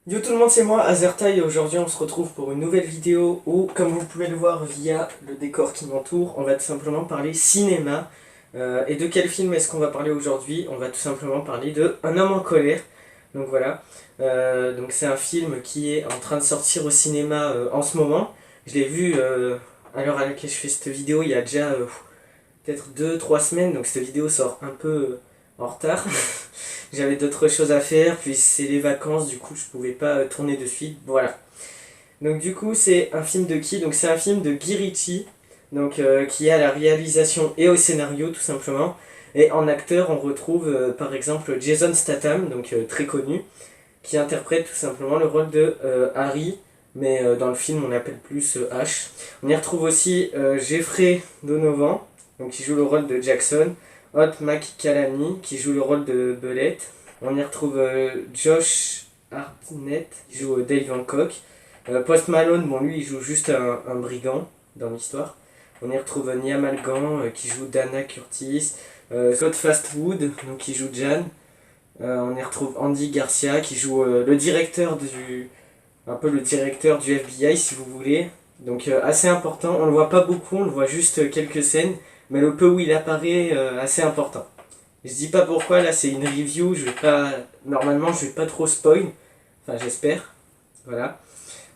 Yo tout le monde, c'est moi, Azerta, et aujourd'hui on se retrouve pour une nouvelle vidéo où, comme vous pouvez le voir via le décor qui m'entoure, on va tout simplement parler cinéma. Et de quel film est-ce qu'on va parler aujourd'hui? On va tout simplement parler de Un homme en colère. Donc voilà. Donc c'est un film qui est en train de sortir au cinéma en ce moment. Je l'ai vu à l'heure à laquelle je fais cette vidéo il y a déjà peut-être 2 3 semaines, donc cette vidéo sort un peu en retard. J'avais d'autres choses à faire, puis c'est les vacances, du coup je pouvais pas tourner de suite, voilà. Donc du coup c'est un film de qui? Donc c'est un film de Guy Ritchie, donc, qui est à la réalisation et au scénario tout simplement. Et en acteur on retrouve par exemple Jason Statham, donc très connu, qui interprète tout simplement le rôle de Harry, mais dans le film on l'appelle plus H. On y retrouve aussi Jeffrey Donovan, donc qui joue le rôle de Jackson, Hot McCallany qui joue le rôle de Belette. On y retrouve Josh Hartnett qui joue Dave Hancock. Post Malone, bon lui il joue juste un brigand dans l'histoire. On y retrouve Nia Malgan qui joue Dana Curtis. Scott Fastwood donc, qui joue Jan. On y retrouve Andy Garcia qui joue le directeur un peu le directeur du FBI si vous voulez. Donc assez important, on le voit pas beaucoup, on le voit juste quelques scènes, mais le peu où il apparaît, assez important. Je dis pas pourquoi, là c'est une review, je vais pas. Normalement je vais pas trop spoil, enfin j'espère. Voilà.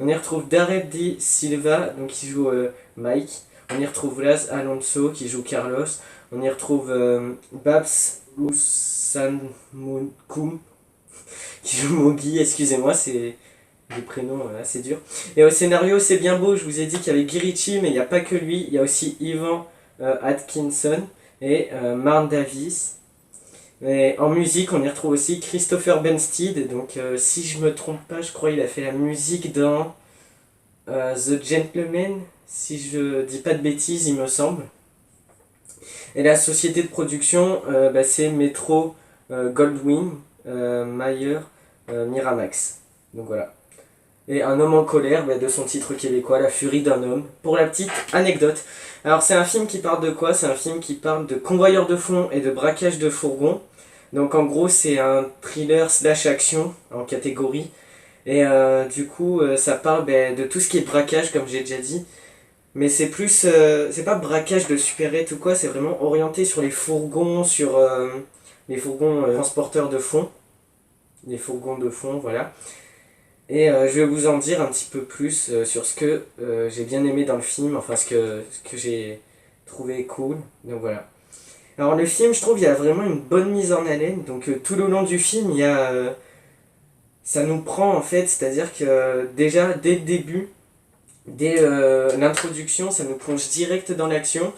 On y retrouve Darren D. Silva, donc qui joue Mike. On y retrouve Laz Alonso qui joue Carlos. On y retrouve Babs Usanmokum qui joue Mogi, excusez-moi, c'est des prénoms assez durs. Et au scénario, c'est bien beau, je vous ai dit qu'il y avait Guy Ritchie, mais il n'y a pas que lui, il y a aussi Ivan Atkinson et Marn Davis. Et en musique, on y retrouve aussi Christopher Benstead, donc si je me trompe pas, je crois qu'il a fait la musique dans The Gentleman, si je dis pas de bêtises, il me semble. Et la société de production, c'est Metro Goldwyn Mayer Miramax. Donc voilà. Et Un homme en colère, de son titre québécois, La furie d'un homme. Pour la petite anecdote. Alors c'est un film qui parle de quoi? C'est un film qui parle de convoyeur de fonds et de braquage de fourgons. Donc en gros c'est un thriller slash action en catégorie. Et du coup ça parle de tout ce qui est braquage comme j'ai déjà dit. Mais c'est plus, c'est pas braquage de supérette ou quoi, c'est vraiment orienté sur les fourgons, sur les fourgons transporteurs de fonds. Les fourgons de fonds, voilà. Et je vais vous en dire un petit peu plus sur ce que j'ai bien aimé dans le film, enfin ce que j'ai trouvé cool. Donc voilà. Alors le film, je trouve, il y a vraiment une bonne mise en haleine. Donc tout le long du film, il y a, ça nous prend en fait, c'est-à-dire que déjà dès le début, dès l'introduction, ça nous plonge direct dans l'action.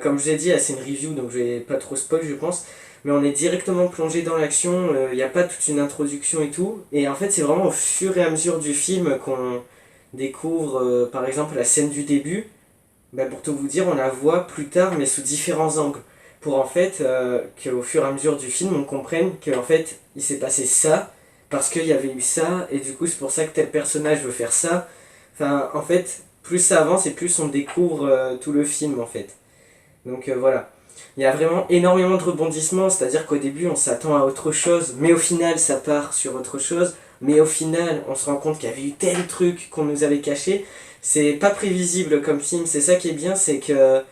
Comme je vous ai dit, c'est une review, donc je vais pas trop spoil, je pense. Mais on est directement plongé dans l'action, il n'y a pas toute une introduction et tout. Et en fait, c'est vraiment au fur et à mesure du film qu'on découvre, par exemple, la scène du début. Pour tout vous dire, on la voit plus tard, mais sous différents angles. Pour en fait, qu'au fur et à mesure du film, on comprenne qu'en fait, il s'est passé ça, parce qu'il y avait eu ça, et du coup, c'est pour ça que tel personnage veut faire ça. Enfin, en fait, plus ça avance et plus on découvre tout le film, en fait. Donc voilà. Il y a vraiment énormément de rebondissements, c'est-à-dire qu'au début on s'attend à autre chose, mais au final ça part sur autre chose, mais au final on se rend compte qu'il y avait eu tel truc qu'on nous avait caché. C'est pas prévisible comme film, c'est ça qui est bien, c'est que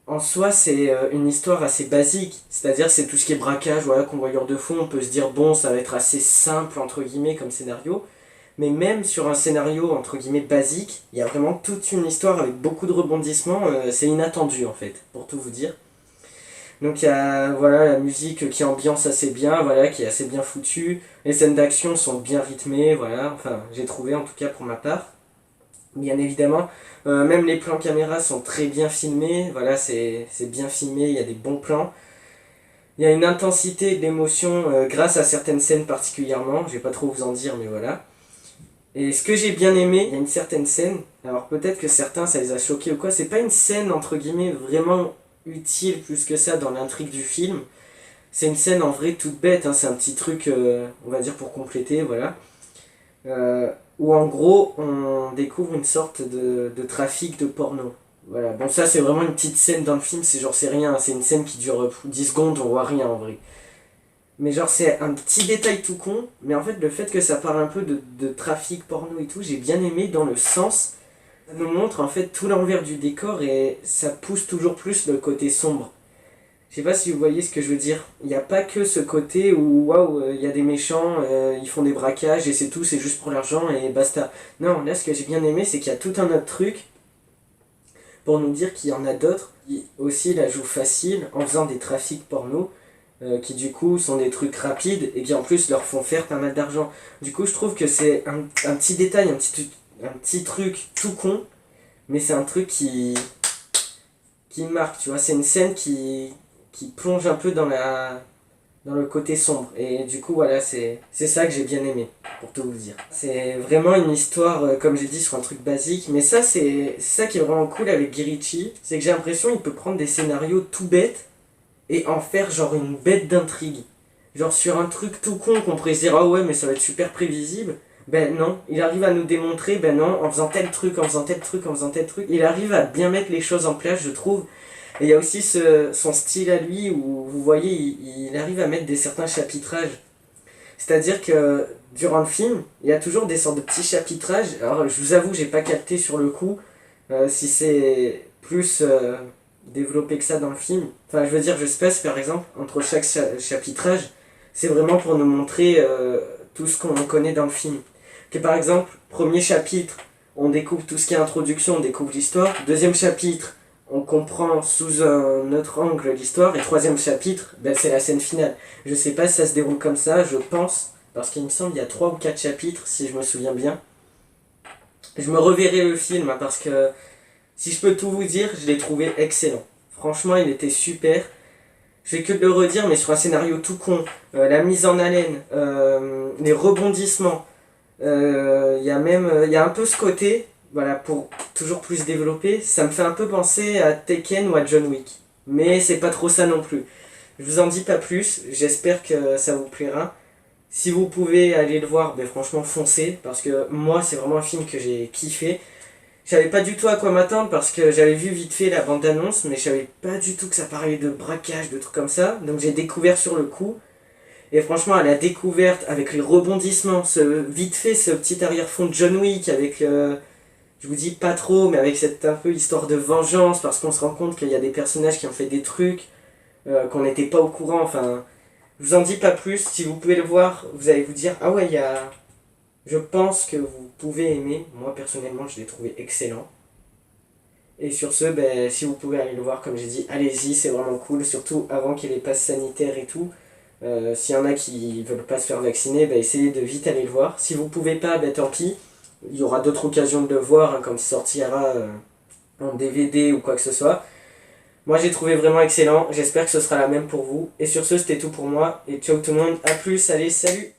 en soi c'est une histoire assez basique, c'est-à-dire c'est tout ce qui est braquage, voilà, convoyeur de fonds, on peut se dire bon ça va être assez simple entre guillemets comme scénario, mais même sur un scénario entre guillemets basique, il y a vraiment toute une histoire avec beaucoup de rebondissements, c'est inattendu en fait, pour tout vous dire. Donc il y a voilà, la musique qui ambiance assez bien, voilà, qui est assez bien foutue. Les scènes d'action sont bien rythmées, voilà, enfin j'ai trouvé en tout cas pour ma part. Bien évidemment, même les plans caméra sont très bien filmés, voilà, c'est bien filmé, il y a des bons plans. Il y a une intensité d'émotion grâce à certaines scènes particulièrement, je vais pas trop vous en dire, mais voilà. Et ce que j'ai bien aimé, il y a une certaine scène, alors peut-être que certains ça les a choqués ou quoi, c'est pas une scène entre guillemets vraiment utile plus que ça dans l'intrigue du film. C'est une scène en vrai toute bête, hein, c'est un petit truc, on va dire pour compléter, voilà. Où en gros on découvre une sorte de trafic de porno. Voilà, bon ça c'est vraiment une petite scène dans le film, c'est genre c'est rien, c'est une scène qui dure 10 secondes, on voit rien en vrai. Mais genre c'est un petit détail tout con, mais en fait le fait que ça parle un peu de trafic porno et tout, j'ai bien aimé dans le sens, ça nous montre en fait tout l'envers du décor et ça pousse toujours plus le côté sombre. Je sais pas si vous voyez ce que je veux dire. Il n'y a pas que ce côté où waouh, il y a des méchants, ils font des braquages et c'est tout, c'est juste pour l'argent et basta. Non, là ce que j'ai bien aimé c'est qu'il y a tout un autre truc pour nous dire qu'il y en a d'autres qui aussi la jouent facile en faisant des trafics porno qui du coup sont des trucs rapides et qui en plus leur font faire pas mal d'argent. Du coup je trouve que c'est un petit détail, un petit truc tout con, mais c'est un truc qui marque, tu vois, c'est une scène qui plonge un peu dans le côté sombre. Et du coup voilà, c'est ça que j'ai bien aimé, pour tout vous dire. C'est vraiment une histoire, comme j'ai dit, sur un truc basique, mais ça c'est ça qui est vraiment cool avec Guy Ritchie, c'est que j'ai l'impression qu'il peut prendre des scénarios tout bêtes et en faire genre une bête d'intrigue. Genre sur un truc tout con qu'on pourrait se dire ah ouais mais ça va être super prévisible. Ben non, il arrive à nous démontrer, ben non, en faisant tel truc, en faisant tel truc, en faisant tel truc, il arrive à bien mettre les choses en place, je trouve. Et il y a aussi son style à lui où vous voyez, il arrive à mettre des certains chapitrages. C'est-à-dire que durant le film, il y a toujours des sortes de petits chapitrages. Alors je vous avoue, j'ai pas capté sur le coup si c'est plus développé que ça dans le film. Enfin, je veux dire, je sais pas si par exemple, entre chaque chapitrage, c'est vraiment pour nous montrer tout ce qu'on connaît dans le film. Que par exemple, premier chapitre, on découvre tout ce qui est introduction, on découvre l'histoire. Deuxième chapitre, on comprend sous un autre angle l'histoire. Et troisième chapitre, ben, c'est la scène finale. Je sais pas si ça se déroule comme ça, je pense, parce qu'il me semble qu'il y a 3 ou 4 chapitres, si je me souviens bien. Je me reverrai le film, hein, parce que si je peux tout vous dire, je l'ai trouvé excellent. Franchement, il était super. Je vais que de le redire, mais sur un scénario tout con, la mise en haleine, les rebondissements, il y a un peu ce côté, voilà, pour toujours plus développer, ça me fait un peu penser à Tekken ou à John Wick. Mais c'est pas trop ça non plus. Je vous en dis pas plus, j'espère que ça vous plaira. Si vous pouvez aller le voir, ben franchement foncez, parce que moi c'est vraiment un film que j'ai kiffé. Je savais pas du tout à quoi m'attendre parce que j'avais vu vite fait la bande-annonce, mais je savais pas du tout que ça parlait de braquage, de trucs comme ça. Donc j'ai découvert sur le coup. Et franchement, à la découverte, avec les rebondissements, vite fait, ce petit arrière-fond de John Wick, avec, je vous dis pas trop, mais avec cette un peu histoire de vengeance, parce qu'on se rend compte qu'il y a des personnages qui ont fait des trucs, qu'on n'était pas au courant. Enfin, je vous en dis pas plus. Si vous pouvez le voir, vous allez vous dire, ah ouais, il y a... Je pense que vous pouvez aimer. Moi, personnellement, je l'ai trouvé excellent. Et sur ce, ben, si vous pouvez aller le voir, comme j'ai dit, allez-y, c'est vraiment cool. Surtout avant qu'il y ait les passes sanitaires et tout. S'il y en a qui veulent pas se faire vacciner, ben, essayez de vite aller le voir. Si vous pouvez pas, ben, tant pis. Il y aura d'autres occasions de le voir, hein, comme il sortira en DVD ou quoi que ce soit. Moi, j'ai trouvé vraiment excellent. J'espère que ce sera la même pour vous. Et sur ce, c'était tout pour moi. Et ciao tout le monde. A plus. Allez, salut!